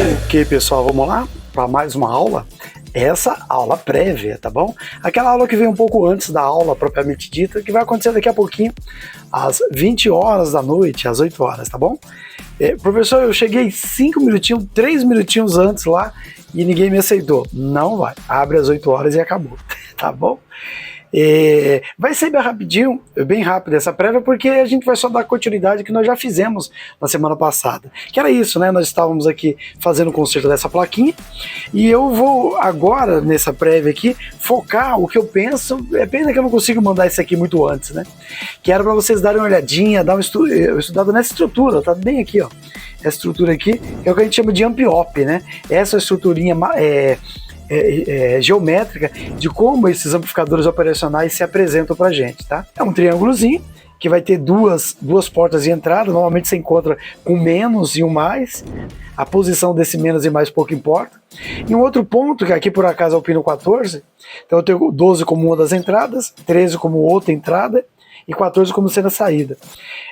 Ok, pessoal, vamos lá para mais uma aula. Essa aula prévia, tá bom? Aquela aula que vem um pouco antes da aula propriamente dita, que vai acontecer daqui a pouquinho, às 20 horas da noite, às 8 horas, tá bom? Professor, eu cheguei 5 minutinhos, 3 minutinhos antes lá e ninguém me aceitou. Não vai, abre às 8 horas e acabou, tá bom? Vai ser bem rapidinho, bem rápido essa prévia, porque a gente vai só dar continuidade que nós já fizemos na semana passada, que era isso, né? Nós estávamos aqui fazendo o conserto dessa plaquinha, e eu vou agora, nessa prévia aqui, focar o que eu penso. É pena que eu não consigo mandar isso aqui muito antes, né? Que era para vocês darem uma olhadinha, dar uma estudada nessa estrutura, tá bem aqui, ó. Essa estrutura aqui é o que a gente chama de ampiop, né? Essa estruturinha geométrica de como esses amplificadores operacionais se apresentam para a gente, tá? É um triângulozinho que vai ter duas portas de entrada. Normalmente você encontra com menos e um mais. A posição desse menos e mais pouco importa. E um outro ponto, que aqui por acaso é o pino 14, então eu tenho 12 como uma das entradas, 13 como outra entrada e 14 como sendo a saída.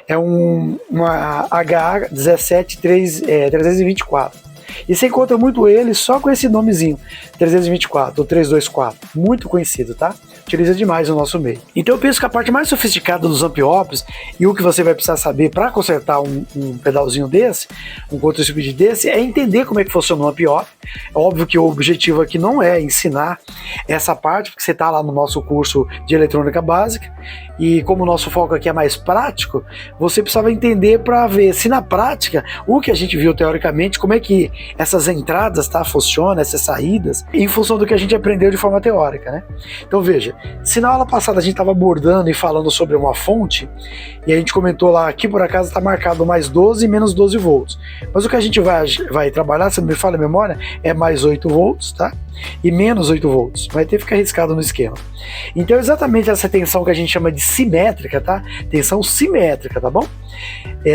É uma HA17324. E você encontra muito ele só com esse nomezinho, 324 ou 324, muito conhecido, tá? Utiliza demais no nosso meio. Então eu penso que a parte mais sofisticada dos ampiops e o que você vai precisar saber para consertar um pedalzinho desse, um contra-speed desse, é entender como é que funciona um ampiop. É óbvio que o objetivo aqui não é ensinar essa parte, porque você está lá no nosso curso de eletrônica básica, e como o nosso foco aqui é mais prático, você precisava entender para ver se na prática, o que a gente viu teoricamente, como é que essas entradas, tá, funcionam, essas saídas, em função do que a gente aprendeu de forma teórica, né? Então veja, se na aula passada a gente estava abordando e falando sobre uma fonte, e a gente comentou lá, aqui por acaso está marcado mais 12 e menos 12 volts, mas o que a gente vai trabalhar, se não me falha a memória, é mais 8 volts, tá? E menos 8 volts, vai ter que ficar arriscado no esquema. Então exatamente essa tensão que a gente chama de simétrica, tá? Tensão simétrica, tá bom?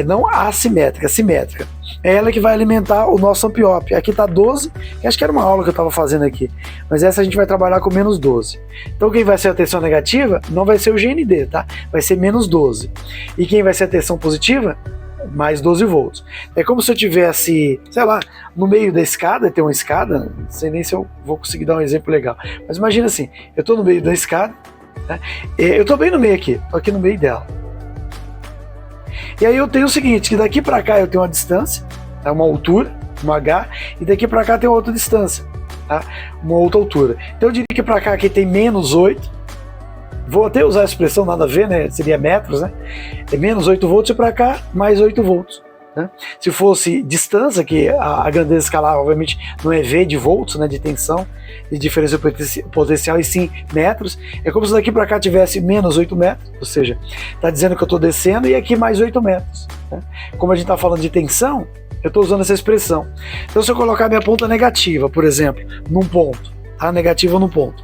Não assimétrica, simétrica. É ela que vai alimentar o nosso ampiop. Aqui tá 12, que acho que era uma aula que eu estava fazendo aqui, mas essa a gente vai trabalhar com menos 12. Então quem vai ser a tensão negativa não vai ser o GND, tá? Vai ser menos 12. E quem vai ser a tensão positiva? Mais 12 volts. É como se eu tivesse, sei lá, no meio da escada, tem uma escada, não sei nem se eu vou conseguir dar um exemplo legal, mas imagina assim, eu estou no meio da escada, né? Eu estou bem no meio aqui, tô aqui no meio dela. E aí eu tenho o seguinte, que daqui para cá eu tenho uma distância, tá? Uma altura, uma H, e daqui para cá tem outra distância, tá? Uma outra altura. Então eu diria que para cá aqui tem menos 8, vou até usar a expressão nada a ver, né? Seria metros, né? É menos 8 volts e para cá mais 8 volts. Né? Se fosse distância, que a grandeza escalar obviamente não é V de volts, né? De tensão, de diferença potencial, e sim metros, é como se daqui para cá tivesse menos 8 metros, ou seja, está dizendo que eu estou descendo e aqui mais 8 metros. Né? Como a gente está falando de tensão, eu estou usando essa expressão. Então se eu colocar minha ponta negativa, por exemplo, num ponto, tá? Negativa num ponto,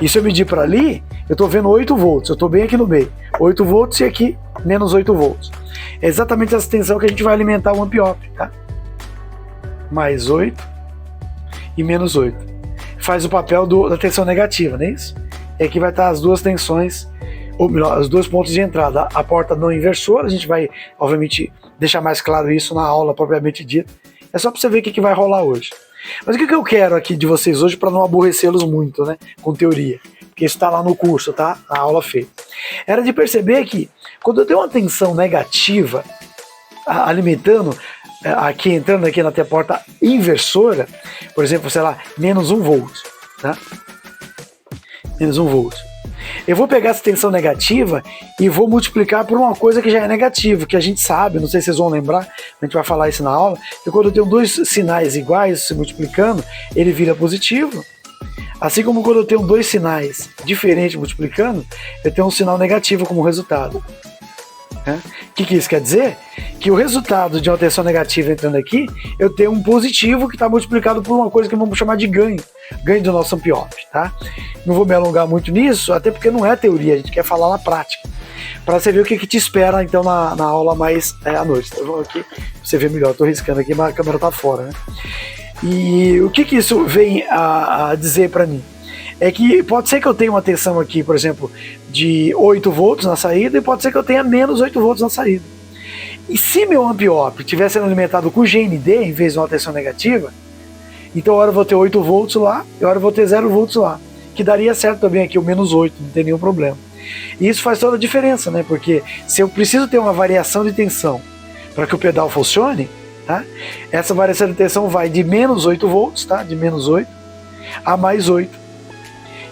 e se eu medir para ali, eu estou vendo 8 volts, eu estou bem aqui no meio, 8 volts e aqui menos 8 volts. É exatamente essa tensão que a gente vai alimentar o ampiop, tá? Mais 8 e menos 8. Faz o papel da tensão negativa, não é isso? E aqui vai estar as duas tensões, ou melhor, os dois pontos de entrada. A porta não inversora, a gente vai, obviamente, deixar mais claro isso na aula propriamente dita. É só para você ver o que vai rolar hoje. Mas o que eu quero aqui de vocês hoje, para não aborrecê-los muito, né, com teoria, porque isso está lá no curso, tá? A aula feita. Era de perceber que quando eu tenho uma tensão negativa alimentando, aqui entrando aqui na porta inversora, por exemplo, sei lá, menos 1 volt, tá? Menos 1 volt. Eu vou pegar essa tensão negativa e vou multiplicar por uma coisa que já é negativa, que a gente sabe, não sei se vocês vão lembrar, a gente vai falar isso na aula, que quando eu tenho dois sinais iguais se multiplicando, ele vira positivo. Assim como quando eu tenho dois sinais diferentes multiplicando, eu tenho um sinal negativo como resultado. O que isso quer dizer? Que o resultado de uma tensão negativa entrando aqui, eu tenho um positivo que está multiplicado por uma coisa que vamos chamar de ganho do nosso ampiop, tá? Não vou me alongar muito nisso, até porque não é teoria, a gente quer falar na prática, para você ver o que te espera então na aula mais à noite. Então vamos aqui, pra você ver melhor, estou riscando aqui, mas a câmera está fora, né? E o que isso vem a dizer para mim? É que pode ser que eu tenha uma tensão aqui, por exemplo, de 8 volts na saída, e pode ser que eu tenha menos 8 volts na saída. E se meu ampiop estiver sendo alimentado com GND em vez de uma tensão negativa, Então, hora eu vou ter 8 volts lá, e hora eu vou ter 0 volts lá. Que daria certo também aqui, o menos 8, não tem nenhum problema. E isso faz toda a diferença, né? Porque se eu preciso ter uma variação de tensão para que o pedal funcione, tá? Essa variação de tensão vai de menos 8 volts, tá? De menos 8 a mais 8.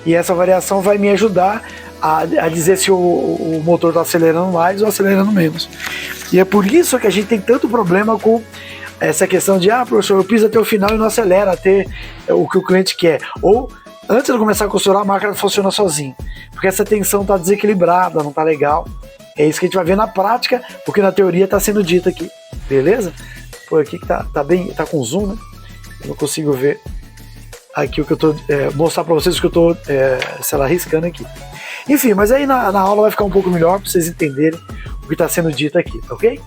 E essa variação vai me ajudar a dizer se o motor está acelerando mais ou acelerando menos. E é por isso que a gente tem tanto problema com essa questão de, professor, eu piso até o final e não acelera até o que o cliente quer. Ou, antes de começar a costurar, a máquina funciona sozinha. Porque essa tensão está desequilibrada, não está legal. É isso que a gente vai ver na prática, porque na teoria está sendo dito aqui. Beleza? Por aqui que tá com zoom, né? Eu não consigo ver aqui o que eu tô mostrar para vocês o que eu tô, sei lá, riscando aqui. Enfim, mas aí na aula vai ficar um pouco melhor para vocês entenderem o que está sendo dito aqui, tá ok?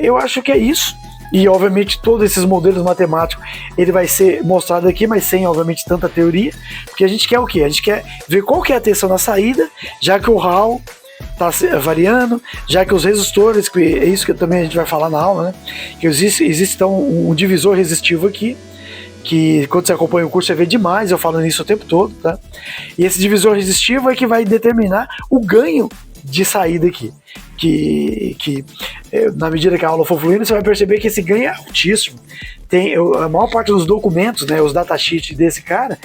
Eu acho que é isso. E obviamente todos esses modelos matemáticos ele vai ser mostrado aqui, mas sem obviamente tanta teoria, porque a gente quer o quê? A gente quer ver qual que é a tensão na saída, já que o Hall está variando, já que os resistores, que é isso que também a gente vai falar na aula, né? Que existe então um divisor resistivo aqui, que quando você acompanha o curso você vê demais, eu falo nisso o tempo todo, tá? E esse divisor resistivo é que vai determinar o ganho de saída aqui, que na medida que a aula for fluindo, você vai perceber que esse ganho é altíssimo. Tem a maior parte dos documentos, né, os datasheets desse cara,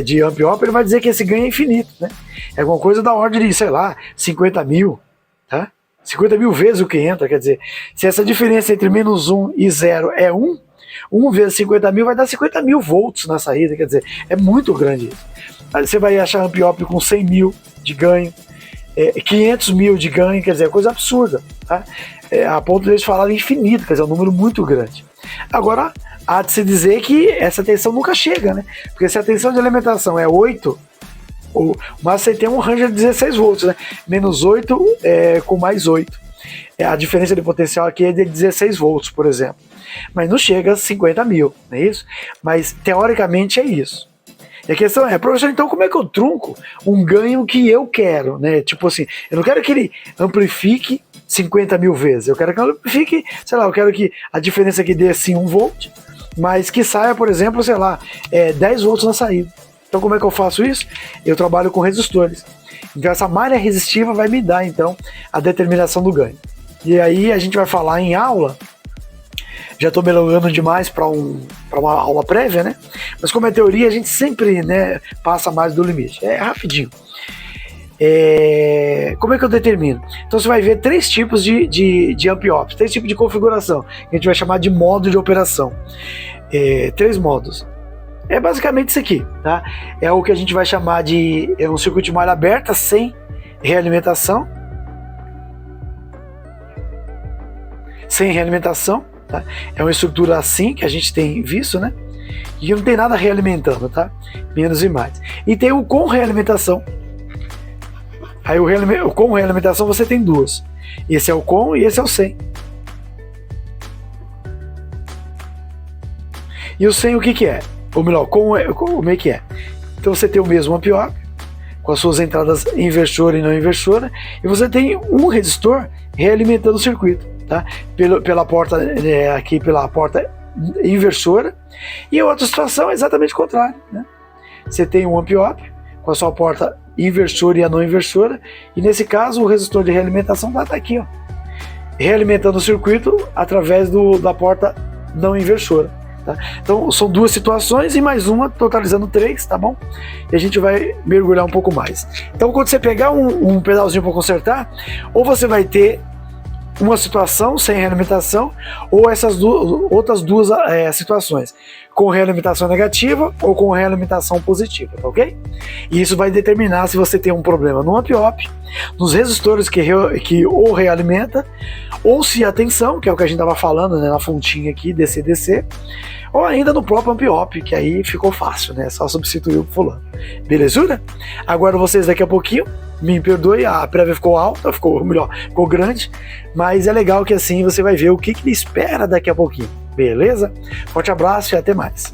de Amp-Op, ele vai dizer que esse ganho é infinito, né? É alguma coisa da ordem de, sei lá, 50 mil, tá? 50 mil vezes o que entra, quer dizer, se essa diferença entre menos 1 e 0 é 1, 1 vezes 50 mil vai dar 50 mil volts na saída, quer dizer, é muito grande isso. Aí você vai achar Amp-Op com 100 mil de ganho, 500 mil de ganho, quer dizer, é coisa absurda, tá? A ponto de eles falarem infinito, quer dizer, é um número muito grande. Agora, há de se dizer que essa tensão nunca chega, né? Porque se a tensão de alimentação é 8, mas você tem um range de 16 volts, né? Menos 8 com mais 8. A diferença de potencial aqui é de 16 volts, por exemplo. Mas não chega a 50 mil, não é isso? Mas teoricamente é isso. E a questão é, professor, então como é que eu trunco um ganho que eu quero, né? Tipo assim, eu não quero que ele amplifique 50 mil vezes, eu quero que ele amplifique, sei lá, eu quero que a diferença aqui dê assim 1 volt, mas que saia, por exemplo, sei lá, 10 volts na saída. Então como é que eu faço isso? Eu trabalho com resistores. Então essa malha resistiva vai me dar, então, a determinação do ganho. E aí a gente vai falar em aula. Já estou me alongando demais para uma aula prévia, né? Mas como é teoria, a gente sempre, né, passa mais do limite. É rapidinho. Como é que eu determino? Então você vai ver 3 tipos de Amp-Ops, 3 tipos de configuração, que a gente vai chamar de modo de operação. 3 modos. É basicamente isso aqui, tá? É o que a gente vai chamar de um circuito de malha aberta sem realimentação. Sem realimentação. Tá? É uma estrutura assim que a gente tem visto, né? E não tem nada realimentando, tá? Menos e mais. E tem o com realimentação. Aí o com realimentação você tem 2. Esse é o com e esse é o sem. E o sem o que é? Ou melhor, como é que é? Então você tem o mesmo Amp-Op, com as suas entradas inversora e não inversora, e você tem um resistor realimentando o circuito. Tá? Pela porta aqui, pela porta inversora, e a outra situação é exatamente o contrário, né? Você tem um Amp-Op com a sua porta inversora e a não inversora, e nesse caso o resistor de realimentação vai estar aqui, ó, realimentando o circuito através da porta não inversora, tá? Então são 2 situações e mais uma, totalizando 3, tá bom? E a gente vai mergulhar um pouco mais. Então quando você pegar um pedalzinho para consertar, ou você vai ter uma situação sem realimentação, ou essas outras 2 situações, com realimentação negativa ou com realimentação positiva, tá ok? E isso vai determinar se você tem um problema no Amp-Op, nos resistores que o realimenta, ou se a tensão, que é o que a gente estava falando, né, na fontinha aqui, DC, ou ainda no próprio Amp-Op, que aí ficou fácil, né? Só substituir o fulano. Belezura? Aguardo vocês daqui a pouquinho. Me perdoe, a prévia ficou alta, ficou grande, mas é legal que assim você vai ver o que lhe espera daqui a pouquinho. Beleza? Forte abraço e até mais.